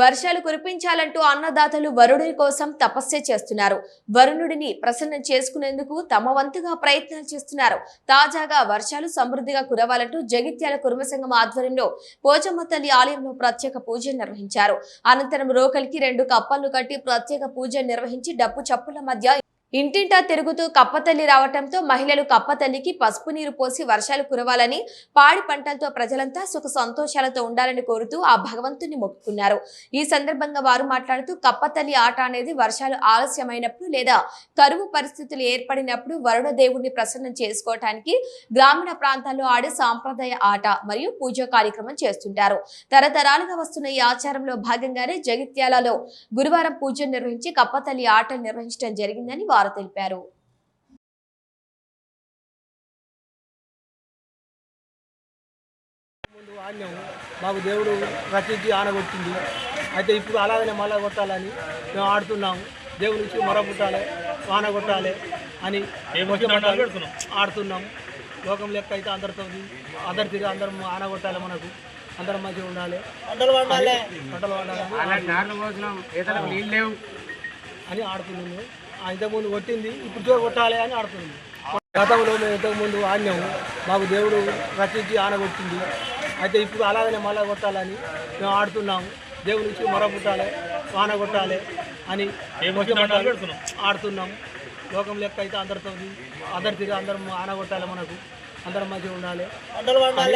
వర్షాలు కురిపించాలంటూ అన్నదాతలు వరుణుడి కోసం తపస్సు చేస్తున్నారు. వరుణుడిని ప్రసన్నం చేసుకునేందుకు తమ వంతుగా ప్రయత్నాలు చేస్తున్నారు. తాజాగా వర్షాలు సమృద్ధిగా కురవాలంటూ జగిత్యాల కుర్మ సంఘం ఆధ్వర్యంలో పోచమ్మ తల్లి ఆలయంలో ప్రత్యేక పూజలు నిర్వహించారు. అనంతరం రోకలికి 2 కప్పలను కట్టి ప్రత్యేక పూజలు నిర్వహించి డప్పు చప్పుల మధ్య ఇంటింటా తిరుగుతూ కప్పతల్లి రావటంతో మహిళలు కప్పతల్లికి పసుపు నీరు పోసి వర్షాలు కురవాలని, పాడి పంటలతో ప్రజలంతా సుఖ సంతోషాలతో ఉండాలని కోరుతూ ఆ భగవంతుని మొక్కుకున్నారు. ఈ సందర్భంగా వారు మాట్లాడుతూ కప్పతల్లి ఆట అనేది వర్షాలు ఆలస్యమైనప్పుడు లేదా కరువు పరిస్థితులు ఏర్పడినప్పుడు వరుణ దేవుడిని ప్రసన్నం చేసుకోవటానికి గ్రామీణ ప్రాంతాల్లో ఆడే సాంప్రదాయ ఆట మరియు పూజ కార్యక్రమం చేస్తుంటారు. తరతరాలుగా వస్తున్న ఈ ఆచారంలో భాగంగానే జగిత్యాలలో గురువారం పూజలు నిర్వహించి కప్పతల్లి ఆటలు నిర్వహించడం జరిగిందని వారు తెలిపారు. మాకు దేవుడు రచించి ఆనగొట్టింది. అయితే ఇప్పుడు అలాగనే మళ్ళా కొట్టాలని మేము ఆడుతున్నాము. దేవుడి నుంచి మొర పుట్టాలి, వాన కొట్టాలి అని ఆడుతున్నాము. లోకం లెక్క అయితే అందరితో తిరిగి అందరం ఆనగొట్టాలి, మనకు అందరం మంచిగా ఉండాలి, పంటలు పండాలి అని ఆడుతున్నాము. ఇంతకుముందు కొట్టింది, ఇప్పుడు కొట్టాలి అని ఆడుతున్నాము. గతంలో మేము ఇంతకుముందు ఆడినాము. మాకు దేవుడు రచించి ఆనగొట్టింది. అయితే ఇప్పుడు అలాగనే మళ్ళా కొట్టాలని మేము ఆడుతున్నాము. దేవుడి నుంచి మొర పుట్టాలి, వాన కొట్టాలి అని ఆడుతున్నాము. లోకం లెక్క అయితే అందరితో తిరిగి అందరం ఆనగొట్టాలి, మనకు అందరం మంచిగా ఉండాలి, పంటలు పండాలి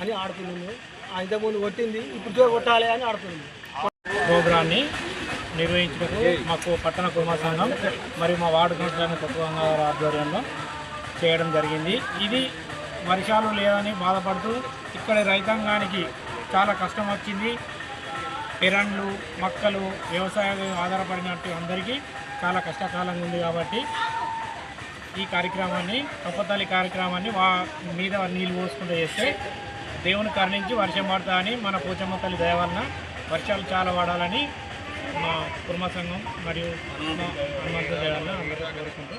అని ఆడుతున్నాము. ఇంతకుముందు కొట్టింది, ఇప్పుడు కొట్టాలి అని ఆడుతున్నాము. ప్రోగ్రాన్ని నిర్వహించినప్పుడు మాకు పట్టణ కుర్మ సంఘం మరియు మా వార్డు కౌన్సిలర్ తత్వంగా ఆధ్వర్యంలో చేయడం జరిగింది. ఇది వర్షాలు లేదని బాధపడుతూ ఇక్కడ రైతాంగానికి చాలా కష్టం వచ్చింది. ఎరండ్లు, మొక్కలు, వ్యవసాయం ఆధారపడినట్టు అందరికీ చాలా కష్టకాలంగా ఉంది. కాబట్టి ఈ కార్యక్రమాన్ని, కప్పతల్లి కార్యక్రమాన్ని మీద నీళ్ళు పోసుకుంటూ చేస్తే దేవుని కరుణించి వర్షం పడతాయని, మన పోచమ్మ తల్లి దయ వలన వర్షాలు చాలా పడాలని మా కుర్మ సంఘం మరియు హనుమంతుడి దయ వలన అందరూ కోరుకుంటూ